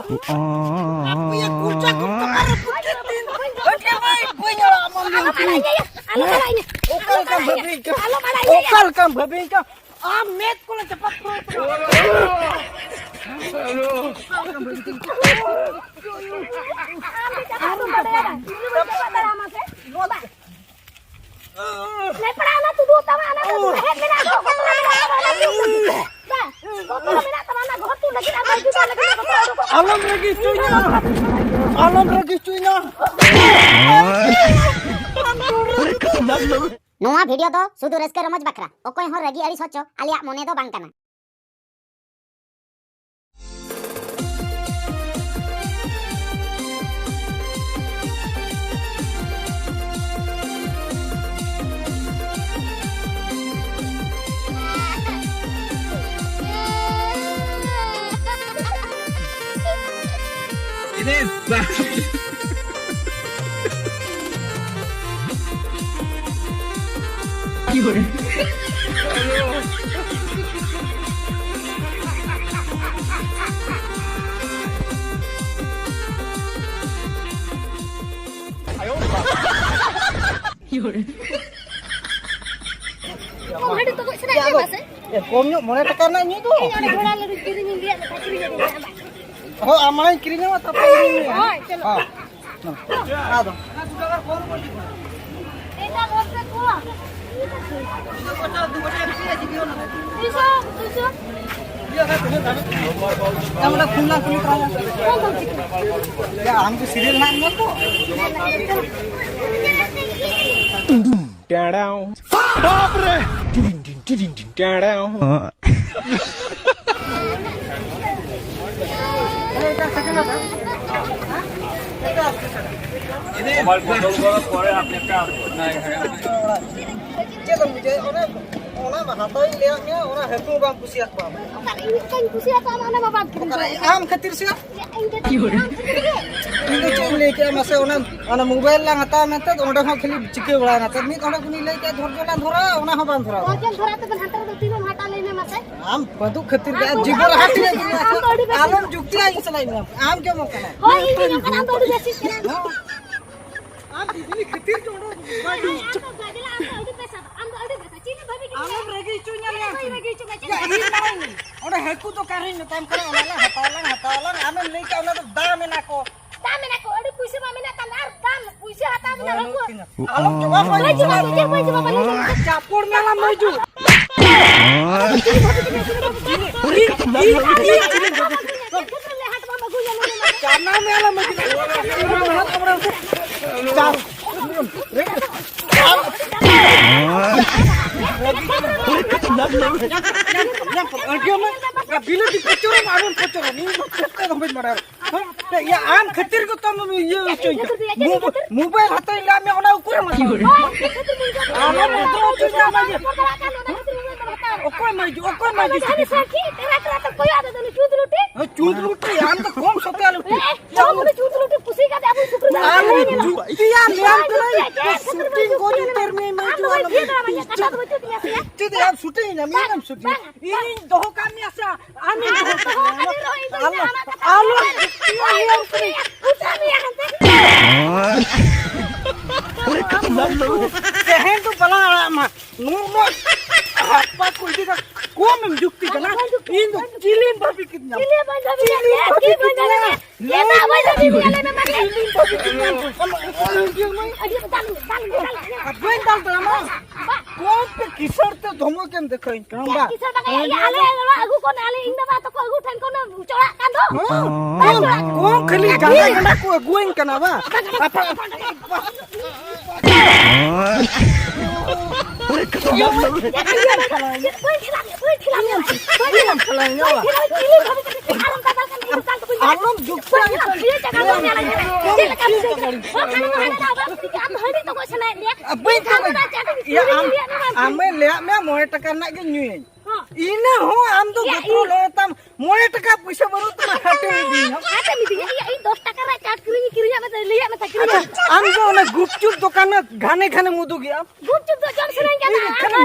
Apa yang kurca kau perkara pucetin? Oke baik, gue nyala amam yang kini. Okal kan babi kau. Okal kan babi kau. Amet kau cepat kau. Alam lagi cuinya. Alam lagi cuinya. नोआ video तो सुधु रस्के रमज बकरा ओकोय हो रगी अड़ी सोचो आलिया मोने दो बांग कना Ini gimana? Komnya mana tekanan itu? Oh, amalan kirinya mah tapi ini. Oh, ada. Kamu nak pulang kulit raya? Ya, ambil serial nak tu. Dadau. Babre. Ding. Dadau. Ini botol pore apne ka. Chelo mujhe ona mahatoi leaknya ona hetu bang kusiak bang. kan kusiak ana baba Am khatir sia. Ini cek leke mase ona mobile lang hata mete onda ho khali chike bala na tadni onda kuni leke dhorjola dhora ona ho ban dhora. ओजन धरा तो Hunter तो तीनों हटा लेने मसे आम बंदूक खतिर का जीवन हाथी में आलम जुक्ति आई चलाई ना आम क्यों मत करना हो इन दिनों का नाम तो बेसिस करना आम इतनी खतिर जोड़ो गाड़ी गजला आम तो पैसा आम तो पैसा चीने भाभी की आलम रेगी चुnya ले रेगी चुका ya ini lain orang heku to karin time kara ona hatalang amen leika ona to dame na ko dame na ko adi puisi mami na tanar kam puisi hata na ko alam coba maju capur mela maju karena mela maju bila dipecuran amun pecuran ini kita sampai marah ya am khatir ko tam ye mobile hata ila me ona ukure ma alam to chunya ma okoi ma ani sakhi tera kara to koy ada done chud luti am to kom sote luti chud luti pusi ka abu sukru dia liam shooting ko inter me ma ju alam jadi am shooting na me am shooting ini doh kami asa ani alam kehen tu bala ma numo apa kulit ka kom jukti kana indo chilin babi kitna chilin babi le ba ba babi le na ma chilin babi kitna abin dal lama kom pe kisar te dhomo kem dekhain kamba kisar ba ale agu kon ale ingna ba to ko agu than kon chola kan do kom khali jana kana ko aguin kana ba apa alam jukta ame lihat me moe taka nak ge nyui ina ho am to gotro lo tam moe taka puisa baru tu hate mi di iya 10 taka ra chat kirinya me lihat me आम जो ना गुपचुप दुकान में घाने घाने मुदु गया गुपचुप तो जल सुनाई क्या खाने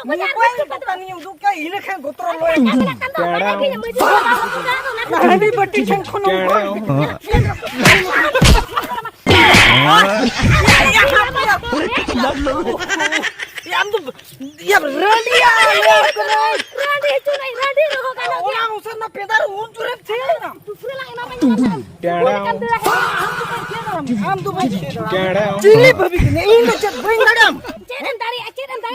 मोबाइल पता नहीं उदु क्या इले खान गोत्र लोए हनी बट्टी छन खनो आम तो ये रेडिया रेडी चुनाई रेडी रहो का ओला उसर ना पेदार उन जुरे थे ना दूसरे लाइन में आम तो भाई चिली भाभी ने इन चत बइन नडम चेदन तारी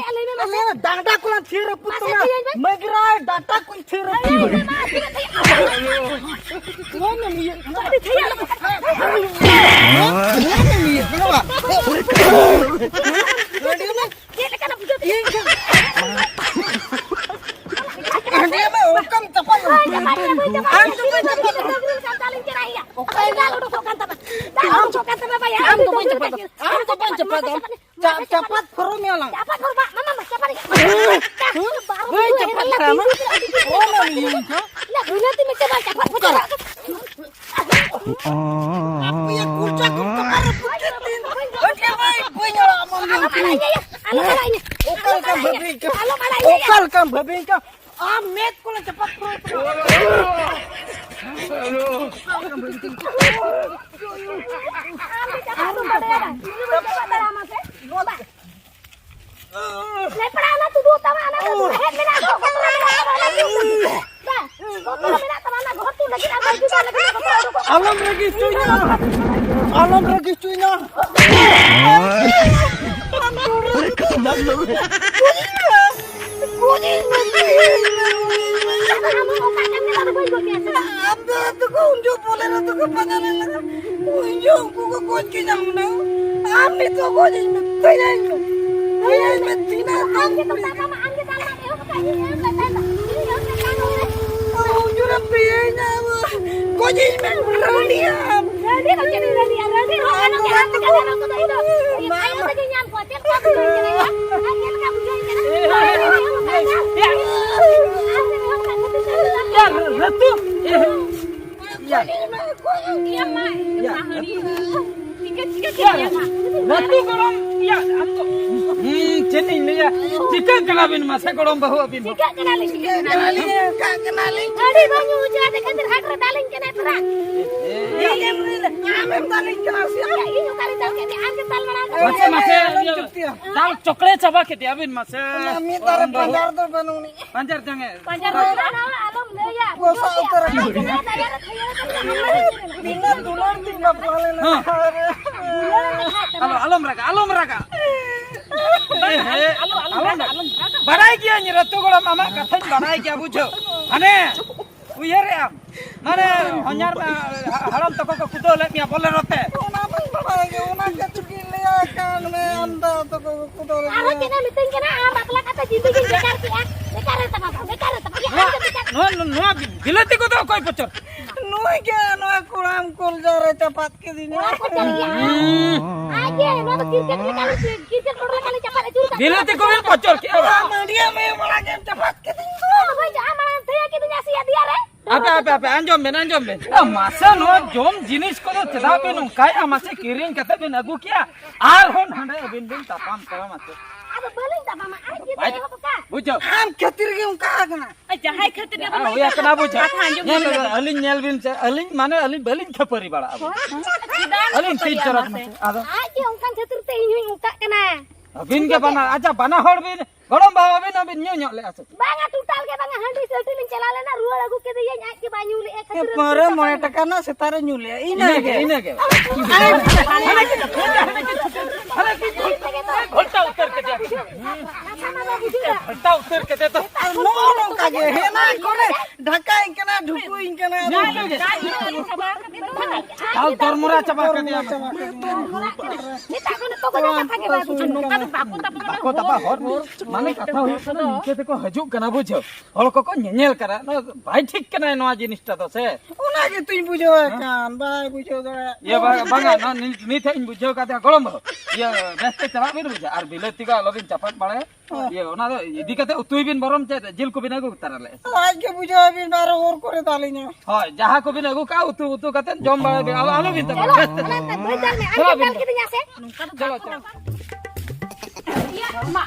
अले में अले डाटा कोला थेर पुतना मगरा डाटा कोन थेर वो नहीं तारी थैया रेडियो में ये लेकर बुझो ये रेडियो में ओकम चपल आम तो भाई कांतालिन के रहिया ओकरा लोडो कांता आम तो कांता में भाई आम तो भाई चपल चपत फरो में आला चपत फरो मामा चपत भाई चपत रामा ओ नहीं ला गुलाती में चपत फरो ये कुचा को कर पुछे तीन ओके भाई कोई ना ओकल का भबे का आ मेत को चपत फरो नहीं पड़ा ना तू दो तमाना हेड में ना दो तो मेरा तमाना घर तू लेकिन आ बाजू का लेकिन आलम रगी चुइना अब तो जो बोले ना तो पता नहीं लगा जो को कोच के जाऊंगा आप भी तो कोच में तैयार में तीन आगे तो मामा आगे डालना है उसका ये जुरा पे ना कोच में रेडिया रेडी हो के रेडी हो ना के हाथ का देना तो इधर ये आयो तो ज्ञान को चेक कर के नहीं आगे का बुझाई के यार रतु यार रतु गरम या हम तो चेन्नई में या चिकन कनाबिन मासे गरम बहु अबिन चिकन कनाली का कनाली अरे बाबू मुझे खातिर हाट रे डालिन के नहीं पड़ा ये आमें डालिन के नासी ये जो काली डाल के आगे डाल बना मासे दाल चॉकलेट चबा के दियाबिन मासे मी तारे पंजार तो बनूनी पंजर जंगे पंजर आलम ले या गोसा उतर बिना दुलार दिन बापाले ना अलम रगा बड़ाई किया नि रत्तो गोड़ा मामा कथन बड़ाई किया बुझो अने उयरे माने हन्यार में हरम तको को कुदो ले मिया बोले रते ओना बन बड़ाएगे ओना के चुकी लिया कान में अंधा तो को कुदो ले अरे केना मिटिंग के ना बापला का जिंदगी बेकार किया बेकार है तब ये आगे बेकार नो बिलती को तो कोई पचर नोय के नोय कुराम कुल जा रे चपात के दिन आगे ना तो क्रिकेट पड़ने खाली चपा चूर बिलती को भी पचर के मीडिया में बड़ा गेम चपात के दिन भाई जा मान थे कि दुनिया से दिया रे आपे अंजम में मासे नो जोम जिनिस को चदा पे नु काय मासे किरिंग कते बिन अगु किया आर होन हंडे बिन तापाम करा मासे अब बोलिन ता मामा आगे तो का बुझो हम खतिर के का गना जहां खतिर आ होया कना बुझो अलिन नेल बिन से अलिन माने अलिन बलिन खपरी बड़ा अलिन तीज करत मासे आदो आगे उनका खतिर ते यूं उका कना बिन के बना अच्छा बना हड़ बिन गरम भाव बिन न्यू न्यू ले आसे बांगा टूटाल के बांगा हंडी सेटिलिंग चला लेना रुआ लगू के दिए आज के बायू ले एक खतिर पर मोने टका ना सितारे न्यूले इने के अरे घोटा उतर के दे घोटा उतर के दे तो नो नो कागे हे ना कोने ढकाई के ना ढुकुई के ना हाल दरमुरा चबा के दिया तो को कथा के बात बाको तपा हर माने कथा हो इनके देखो हजू कना बुझो हल को नेनेल करा भाई ठीक कना नवा जिनिसटा तो से ओना के तुई बुझो कान बाय बुझो ये बांगा नी थे बुझो का गलम ये बेस्ते चला बिन बुझा और बिलती का लबिन चपात बाड़े ये ओना दो इदी कते उतुई बिन बरम चे जिल को बिन अगु तरले आज के बुझा बिन बार और करे तालिnya होय जहां को बिन अगु का उतु कते जम बाड़े बे आलो बिन तब चलो में आगे कितने से चलो चलो या मा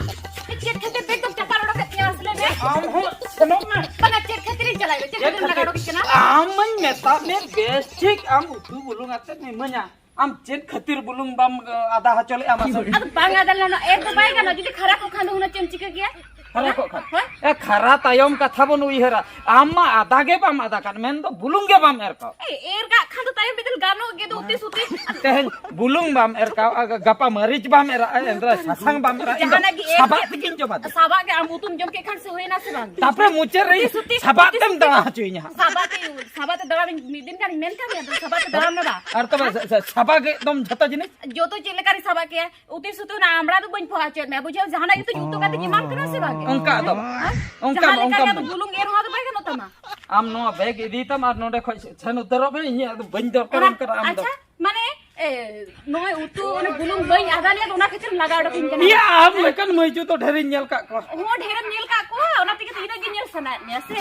चेक खातिर बेग तो चपाल उड़ा के असले में आम हो सनोक में बना चेक खातिर चलावे चेक खातिर लगाड़ो कितना आम मन मेता में बेसिक आम उतु बुलुंग आते नहीं मnya आम चेन खतिर बुलुंग बाम आधा हचले आम अब बांगा दलनो एक दो बाई गानो जदी खरा को खानो हुना चमची के गया खरा को खा ए खरा तायम कथा बन उइहरा आमा आधा गे बाम आधा कान मेन दो बुलुंग गे बाम एर का एर का खानो तायम बिदल गानो गे दो उती सुती तेहन बुलुंग बाम एर का गपा मरीच बाम एर एंद्रा ससंग बाम एर जहाना की साबा तिकिन जो बात साबा के आम उतुम जम के खान से होई ना से बांग तापरे मुचे रही साबा तम दवा चुइया साबा ते दड़ा मिदिन का मेन का या साबा ते दड़ा ना और तो साबा के एकदम झता जिनिस जो तो चेले कारी साबा के उती सुतु ना आमरा तो बन पहुंच मैं बुझे जहाना की तो युतो का ते मान करा से बागे उनका दो उनका उनका तो बुलुंग एर हो तो बागे न तमा आम नो बैग इदी तम और नोडे खय छन उतरो बे इया बन दो करम कर आम दो अच्छा माने नोय उतु ने बुलुंग बई आदा ने ओना खातिर लगाड़ो किन के ये आम लेकिन मइजू तो ढेरी नेल का को हो ढेर नेल का को ओना तिके तीना गिनेल सना ने से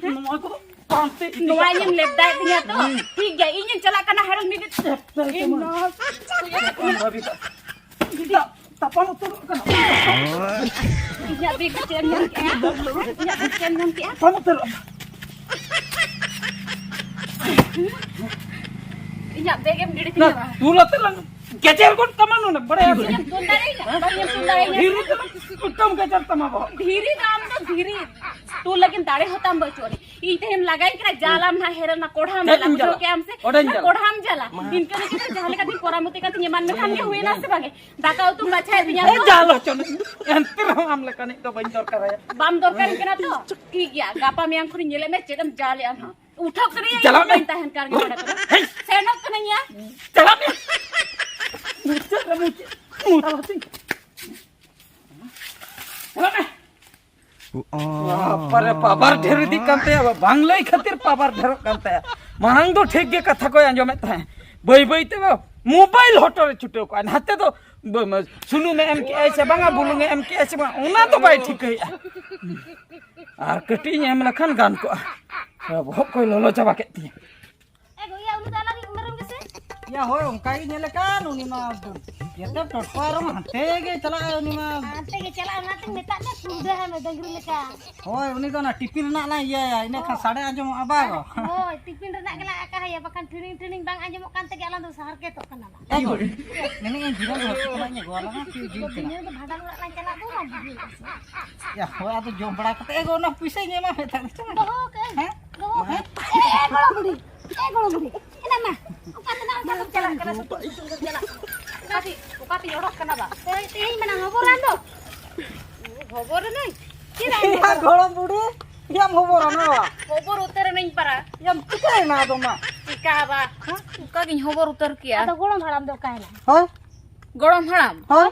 नो को पांते नोवायम लेबदाय दिया तो ठीक है इन चला कना हेरल मिगे tapang utur kan ya big chen yang ke ya chen yang ke tapang utur ya big em didi nah dulu telang kecer kon kamanu na bade ya tundare ya tundare धीरे उत्तम केचर तमा बो धीरे काम तो धीरे तू लेकिन दाड़े होताम बचोरी इते हम लगाई कि जालाम ना हेरल ना कोढ़ाम जाला जो के हमसे कोढ़ाम जाला इनके ने कि जाले का दिन कोरामती का दिन मन में खान के हुए ना से भागे दाका तुम बचाए दिया ए जालो चन एंतर हम लकनी तो बन दरकार है बाम दरकार केना तो ठीक गया गापा में अंकुर नेले में चेदम जाले हम उठो करे चला में तहन कर के बड़ा सेनो तो नहीं है चला में मुझे मुझे पर पावर ढेर दी कंते बांग्ला खातिर पावर ढेर कंते मांग तो ठीक गे कथा को अंजमे था बई बई ते मोबाइल हटो रे छुटे को हाते तो सुनु में एम के ऐसे बांगा बुलु में एम के ऐसे ओना तो बाई ठीक है आर कटी एम लखन गान को बहुत कोई लोलो चाबा के ती ए गोया उनु दाला की उमरम के से या होय उनका ही नेले कान उनी मा येते टटपारम हते गे चला उनी मा आते के चला नाते मेता ने सुदे है में डंगरी लेका होय उनी तो ना टिफिन ना ना ये इने खा साड़े आजम अबागो होय टिफिन रना गेला आका है बकन ट्रेनिंग ट्रेनिंग बांग आजम कान ते गेला तो शहर के तो कना ए गो नेने ए जीरो हॉस्पिटल में गोला ना कि जी के ने तो भाड़ा उड़ा ला चला तो ना या होय आ तो जो बड़ा कते ए गो ना पैसे ने मा फेता तो हो के हैं तो ए गोड़ा बुड़ी एना मा उकातना चला करा चला उकाती ओडक कना बा ते मना हबोरान दो हबोर नहीं किरा या गोळो बुडी या मोबोरा ना हबोर उतर नहीं परा या तुके ना तो मा टिका बा उका गिन हबोर उतर किया तो गोड़म हराम दो कायला होय गोड़म हराम होय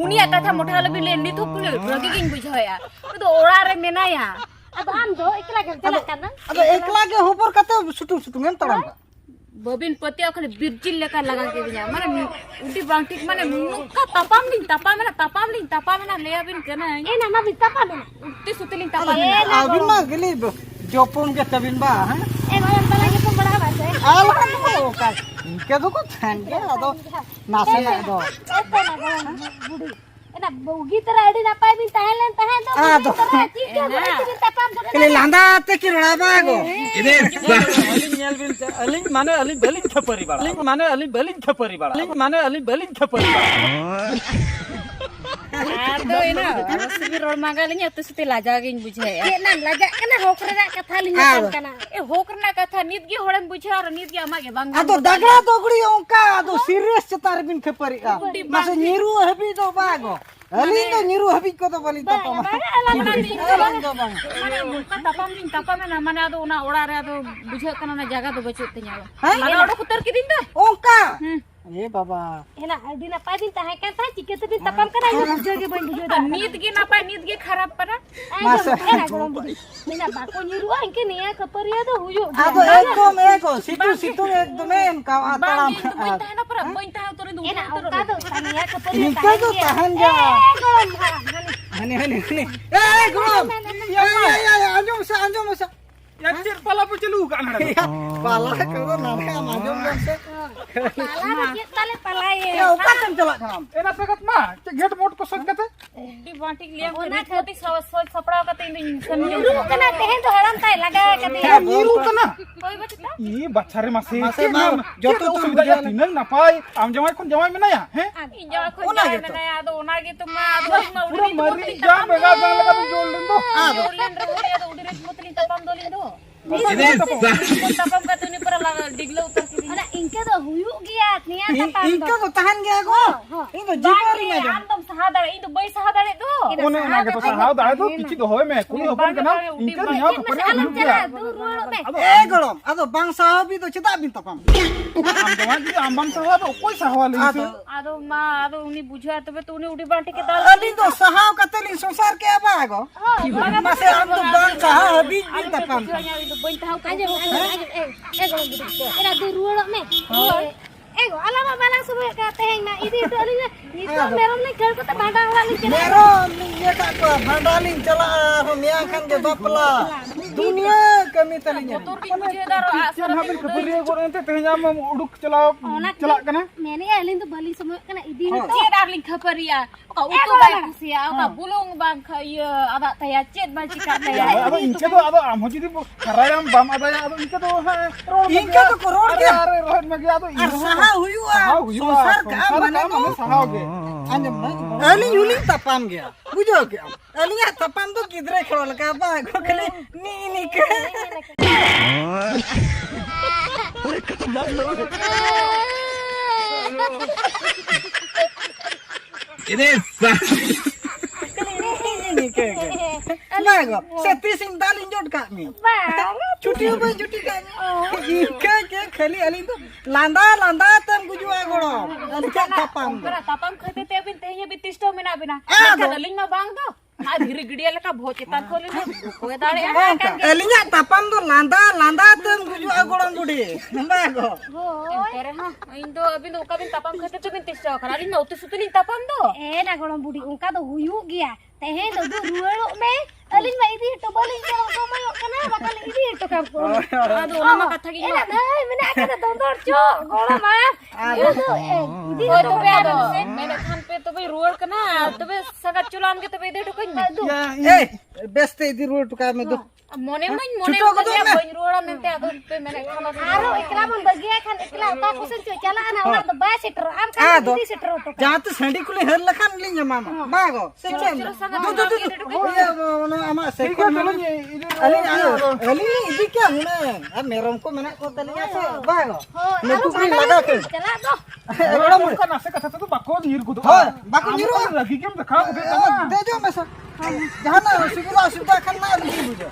उनी आता था मोटा लबी लेंडी थोकुले रगी गिन बुझाया तो ओड़ा रे मेनाया अब हम दो एकला के चला करना अब एकला के ऊपर कते सुटू सुटू में तड़म बबिन पतिया खाली बिरजिल लेकर लगा के दिया माने उठी बांग ठीक माने मुक्का तपाम में ना ले अबिन केना ए ना मा भी तपा में उठी सुतलिन तपा में अबिन मा गेली जोपम के तबिन बा हैं ए गलन तला के तुम बड़ा बात है आला को का के दो को थांगे आदो नासे ना दो ए तो ना बुड़ी एना बौगी तरह एडी ना पाई बिन तहलन तह दो आदो ठीक है तपाम के लांदा ते कि रड़ा बागो इदे अलिन नेल बिन अलिन माने अलिन बेलिन खपरी बाड़ा अलिन माने अलिन बेलिन खपरी बाड़ा अलिन माने अलिन बेलिन खपरी बाड़ा आदो एना असबी रोड मांगालिन तो सुते लाजा गिन बुझाया ए ना लाजा कना होकरना कथा लिन कना ए होकरना कथा निदगी होड़म बुझा और निदगी अमागे बांग आदो दगड़ा दोगड़ी ओंका आदो सीरियस चतार बिन खपरी का मासे नीरू हेबी दो बागो अलिन तो नीरू हेबी को तो बली तो तो माने मुका तपाम ना माने आदो ना ओड़ा रे आदो बुझा कना ना जगह तो बचत तnya लगा ओड़ कुतर की दिन दा ओंका ए बाबा एला आइडी ना पाई दिन ताहे का था चिके से दिन तपाम कना बुझे के बन बुझे नींद की ना पाई नींद के खराब परा मासे मीना बाको नीरुआ इनके निया खपरिया तो हुयो आदो एकदम एको सिटू एकदम एम का आताम ताहे ना पर बन ताहे तोरे दु एना का दो तनिया खपरिया इनके तो तहन जा Hani. Eh, Grom. Ya, anjom masa. Ya cir pala po celu kan ada. Pala kalau nana anjom masa. Pala dia tale pala ye. Ya, ukatam celak kam. Enak sekat mah, cek get mot ko soj kate. di banting liam kena kati soj sapra kate indi sami Niru kena tehen to haram tai laga kati. Ya niru kana. koi bachta Ih, bachare masih. Masih, mah. Joto tuh sudah ya jalan. tinang napai. Am jamai kon jamai menaya, he? inja ko Una jai gitu. mena ado una gitu ma ado ma Udah mari jam bega bang leka tu jolin do. ulen ro ado udiret mutli tapam dolin do tapam katu ni para diglo utar kiri Ada ingke to huyuk giat niat tapam. Ika tuh tahan gak aku. Ini jipari baki aja. andam sahadar itu bai sahadar do One na ke to sahau da do kici do hoy me. Kuni hopon kana. Inka ni ha hopon Alam ni cera ya. tu ruang me. Eh, Grom. Ado bangsa habi tuh cetak bintang pam. Am jamai di ambam sahau do koi sahau lagi tu. ado ma ado uni bujha tobe tu uni udi banti ke dal Alin tuh sahau katelin sosar ke apa aku? Masih ando bangsa habi bintang pam. itu bai tahu Aja kalau gitu. Era tu ruang me. Ego alama balang suwe ka teheng na idi to alinya. Itu meron ni khel ko ta banda ora ni cera. Meron ये का को भंडालिन चला मिया खान के बपला दुनिया कमी तलिnya motor ki bujhe dar Cian habil kebiri ko ente tehnya am uduk celak celak kana. Mene alin tu bali semua kena idi ni to. Cik darling khabaria ka utu bai kusia ka bulung bang khaya ada taya cit ban cikat taya Ado inka do ado am hoji di karayam bam ada ya ado inka do ha. इनका तो करोड़ के Are rohit me gya do. और सहा हुआ Sahau huyu. संसार का बने तो sahau ge. अंजम अली युली तपाम गया बुझो क्या अली या तपाम तो किधरे खेल का बा को खले नी के नी के ना गो सती सिंह दालिन जोट का मी छुट्टी का इनका के खली अली तो लांदा तम गुजुआ गोड़ो अली का तपाम kara tapam khate te bin tehnya bi tisto mena bina Ah, ka daling na bang do na dhiri gidia leka bhochetan khole na koe dare Elinya tapam tuh landa tuh guju agorang budi, nambah go. tere ha indo abin do kabin tapam khate te bin tisto kara lin na utu sutulin tapam do Eh na golong budi ungka to huyuk gya. Teheng to ruang me. Alin ma idi to balin jero ko mayo kana bakal idi to kam ko. ado nama katha gi Ena dai mena kana dondor cho golo ma. Itu idi koe to to be ado mene khan pe to be rual kana to be sagat chulan ke to be de to koi Eh, best di road tuh kami tuh. mone Chuto ko to me. bany ruala mente ado pe mene khana Aro ikla mon bagia kan ikla ta kusen cho chala ana ona to ba setter am kan Ado. idi setter to. Jangan tuh sandi kulit herla kan linya mama, bago. Secem. Tuh. Iya, mana ama secem. Ali ini क्या होना है? अब मेरम को मैंने को तलिया से बागो. मैं कुकरी लगा के. Chala to. Ora muka nase kata tu bako nir gudu. Hoy, bako niru. Lagi kem dekha ko दे दो मैसा. जहाँ ना सुविधा करना है नहीं बुझे.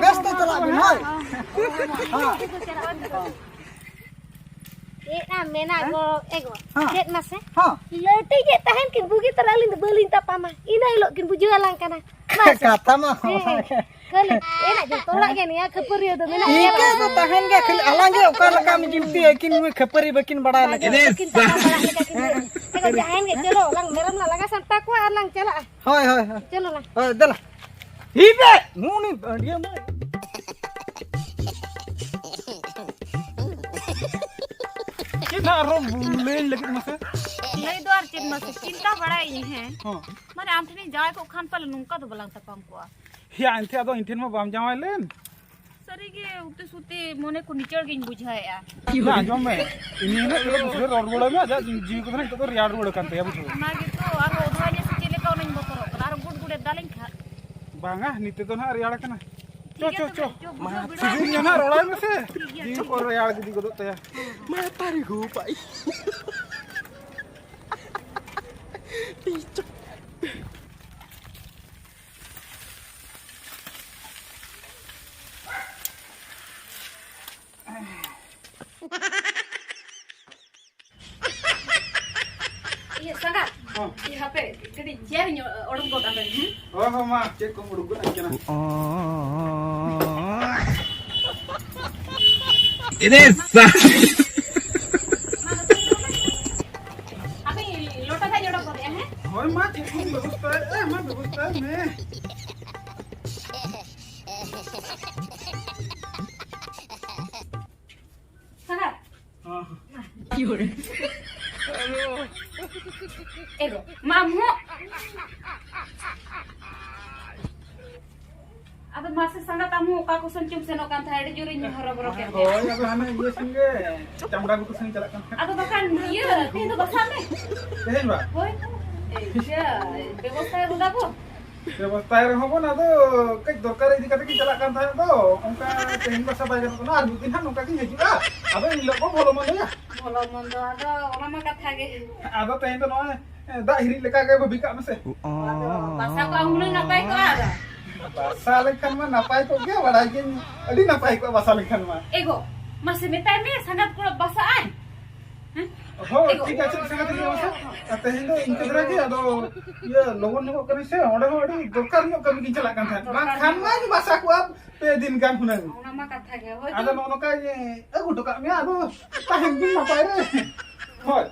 Best तो चला भी होय. Eh na mena go ego. Ha. Jet mas eh. हाँ. Leti je tahan kin bugi teralin balin tapama. Ina ilo kin buju alang kana. Mas. Kata mah. Kali enak je tolak kan ya keperi tu mena. Ike तो tahan के खाली अलग है उका लगा में जिमती है कि मैं खपरी बकिन बड़ा लगे. Kin tak bala leka kin. Ego jahan ke chalo lang meram na laga sampai ku alang chala. होय होय. Chalo lang. होय दला. हिबे मुनी बढ़िया में. Kita rom bulen lagi mase. नहीं द्वार चित मस चिंता बड़ा ये है हां. माने आमठनी जाय को खान पल नुका तो belong tapam ko Ya ente ado intin ma bam jamai len. सरीगे उते सुते मोने को निचड़ गिन बुझाया Ya jom me. Ini na ilo dusre road bola me ada ji ko na to yard bola kan te abu. नागे तो आरो ओधाने से चले का नहीं बकरो आरो गुड गुडे दालिंग खा Banga nite to na riada kana. ठीक है Cho. जो बुझो बिड़ा Sibir na rola me se. Ji ko riada gidi ko to ya. Ma tari hu pai. ये संगा यहाँ पे कड़ी जेर ओडम को डाल रही Oh ma cek ko mudu guna kana. अभी लोटा था जोड़ा को दिया है Hoy ma cek ko ବ୍ୟବস্থা ma ବ୍ୟବস্থা Sangat. Ego, mamu. Ada masih sangat tamu aku sencum senokan tadi jurinya horo-horo kayak. Oh, ya lama iya singge. Camra ku sing calakan. Atau bahkan iya, itu bahasa nih. Tehen ba? Boy, iya, ବ୍ୟବସ୍ଥା ruda ko. ବ୍ୟବସ୍ଥା रे होबो ना तो कई दरकार इदी कते की चलाkan थाहे तो उनका तेहिन बसा बाय करतो ना दु दिन उनका की हेजुआ अबे इन लोग को भलो मन या Bolo mondo ada orang mah kata ge. आदो तेहिन तो न दा हिरी लेका के बिका मसे Bahasa ko ang mulai ngapain ko ada. bahasa lekan mah napai to ge bada ge adi napai ko bahasa lekan mah Ego, masih minta me sangat kulo bahasaan. हो ठीक আছে संगत के bahasa तेहिन तो इनके तरह के आदो ये लोगन ने को करे से ओडे ओडी दरकार नो कमी की चलाkan थाहे बा खान मा bahasa ku ab पे दिन kan हुना Orang mah kata ge. Hoy, ada nono ka ye aku to ka me ado tahen din napai re होय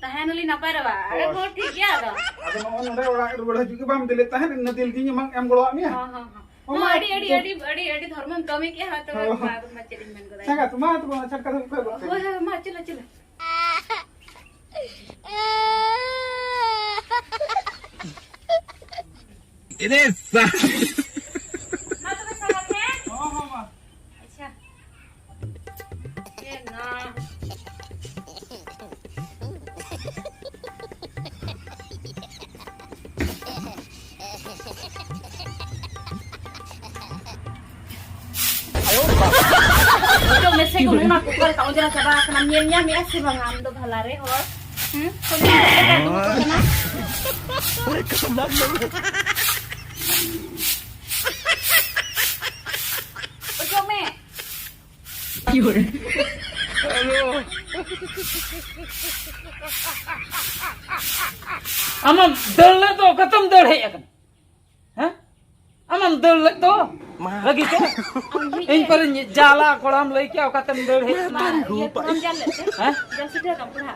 tahan uli napai ra ba. Ego ठीक ya ada. ada nono nore ora bada juga bam dile tahen na dil ki mang em golo ami Ha ha ha. Oh, adi धर्म कमी के हाथ में macet dengan ko. sangat ma to chakka to ko Hoy, ma chila chila. ini sah. Ma to sangat है? हो हो ma अच्छा. ये ना. Yo me sé como una cucal kau jangan coba kena miennya mi asih bang amdo balare hor. Ojo me. Amam dole to katam dol he akan. Hah? Amam dole to lagi ke? In par jala kolam lei ke katam dol he na. Ye kurang jalan deh. Hah? Jangan sudah kamu pernah.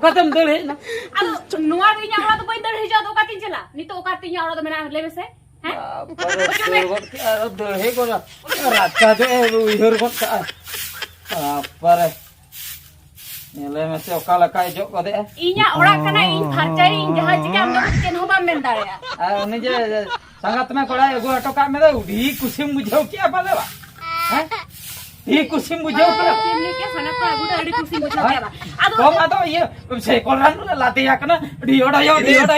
Katam dol he na. Aduh, nuar ini orang tuh pintar hijau tuh katin cila. Nih tuh katinya orang tuh mana lebih sih? Hah? Dol he ko racha de uihur ko ka. Apare. Nilai masih okala kai jok ko de. Inya orang kena in harcai in jahat jika amdo ken hoba mendar ya. उन्हें जे संगत में कोड़ा एगो auto का में भी कुछ मुझे क्या पाले बा हैं ये कुछ मुझे पाले Ini ke sana pa guda adi kusi bucha ya ba. Aduh, कौन आता ये से कोरान लाते या कना डियोडा यो ओना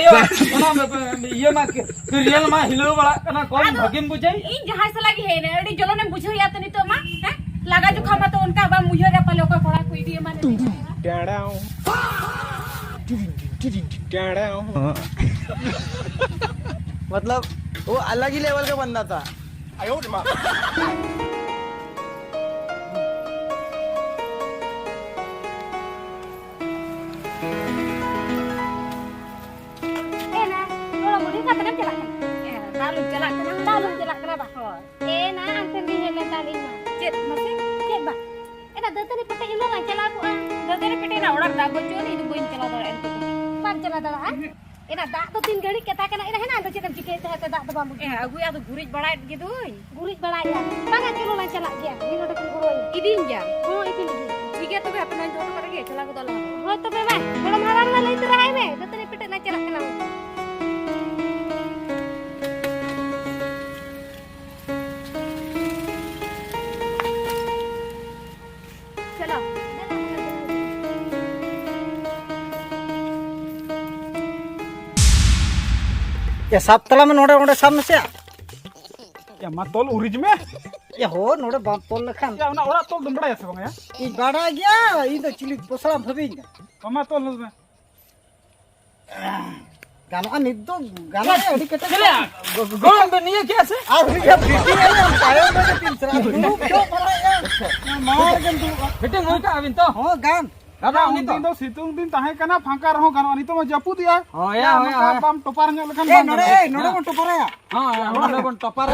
ये मा रियल मा हिलो बड़ा कना कौन भगिन बुझाई in jahat se lagi hai ne adi jolo ne bucha ya tani to ma. Laga jo khama to unka ba मुझे रे पले को पड़ा कोई दिए माने. मतलब वो अलग ही लेवल का बंदा था Na, kalau mudi kata kan jalan. Dalu jalan kena ba. Na anten di hele tali ma. Cet masih cet ba. Eda datani pete ilo na chala ko. Datani pete na orang dago choni itu boin chala dara ento. Pan chala dara ha. Ena dak to tin gari kata kana ena hena ando cetam cike te dak to bambu. Agu ya to gurit barai gitu. Gurit barai ya. Banga kilo na chala dia. Ni no dekan guroi. Idin ja. Oh idin idin. Tiga to be apna jono kar ge chala ko dala. Ho to be ba. Kalau marang na lai terai me. Datani pete na chala kana. चलो ya saptala में नोडे नोडे सामने से ya ma tol urij me ya ho node bam tol lekhan ya na ora tol dum bada ya bang ya I bada gya I do chili posala bhabing ma tol me gano an niddo gano edi kete चले गोलम पे नहीं क्या से आ ya bitti ya tayo me tin sra du kyo para ya mar gan du fitting होई का अबिन तो ho gan दादा उनी तो सितुंग दिन ताहे कना फांका रहो गनो अनि तो म जपु दिया होया होया बम टोपार ᱧᱚᱜ ᱞᱮᱠᱷᱟᱱ नोडे को टोपारा या हां नोडे बन टपर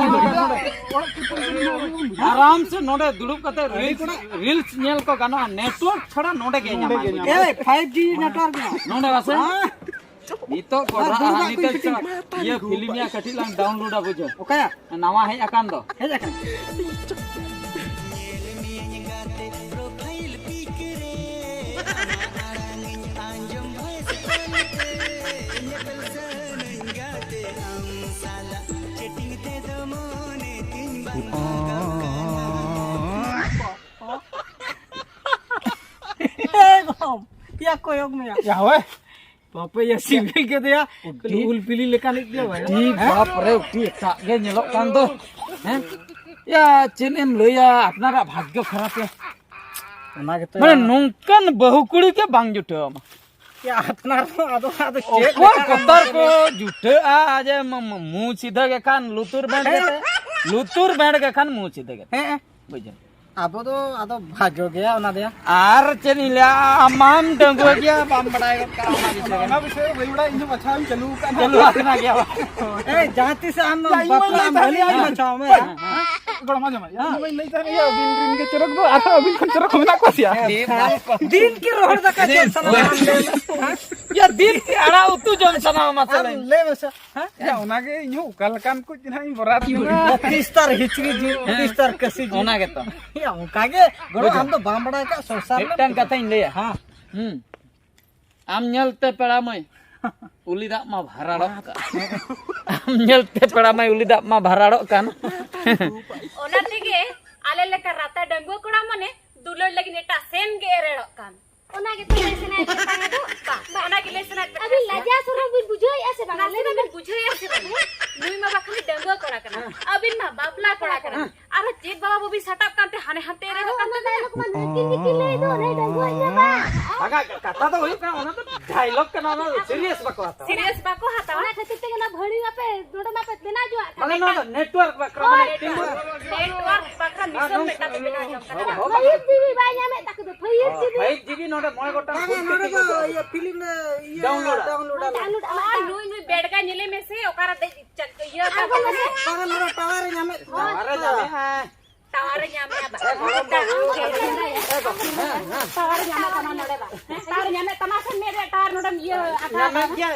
आराम से नोडे दुड़ुब कते रील्स नेल को गानो नेटवर्क छड़ा नोडे के ᱧᱟᱢᱟ ए 5G network नोडे Wasay Nito kodah nito iya filmnya kecil lang download aja bujo. Oke ya? Nama hai akan do. Hei kan. Ya koyok me ya weh. Bapak ya sibuk gitu ya. Ul pilih lekan dia weh. Di bapre uti tak ge nyelok kan tuh. Ya cenem lo ya apnara bhagyo kharap ya. Ona gitu Mana nungkan bahu kuri ke bang juta mah. ya apnar ado Okor kotor ko juta aja muh सीधा के kan lutur band के kan muh सीधा के. Bujo. Abo to ado bhagyo gaya ona dia. Ar cenilia amam denggo gya bam badai ka Ona bisa bhaiuda injo bachao chalu kan. चलो आना गया Eh jati se am bapla bali bachao me. Kalau macam mana? Ya, main lagi tadi ya, bin ke cerok tu, ada bin ke cerok mana kau sih ya? Din ki rohar da ka chal sana ya din ki ara utu jom sana masala le besa. Ya, उनाके यूं कल कान कुछ नहीं बरात Tistar hichri ji tistar kasi ji. ona gitu Ya kage goro am to bambada ka sosar me. एकटन कथा इन ले Ha. आम ñelte pera mai ulida ma bhararok ka am ñelte pera mai ulida ma bhararok kan ona tige ale leka rata dango koda mane dulor lagi neta sen ge erero kan Ona gitu lesena ketang itu. ona gile sena Abi laja suruh bin bujoi ase bang. nale na bujhoy ase bane nui ma bakhali dango koda kana abin ma babla koda kana ar je baba bobi setup kante hane hante erero kan Dialog man bikin bikin le itu re danggu aja bang. agak kata to hoy kan ona to dialog kan ona serious bakwas serious bako hata Ona khatir te na bhadi ape dodo na pe bina jo. mane no network bakra mane timbur network bakra mission beta bina jam kana Phayir TV ba nyame tak do phayir TV. 5 GB node moy gota Nore ko ye film le ye Download. Download nui nui bed ka nile me se okara de ye ka Para nore tawar nyame. are jabe tawar nyame aba tawar nyame tama node ba. tawar nyame tamasan mere tawar nodam ye nyame kya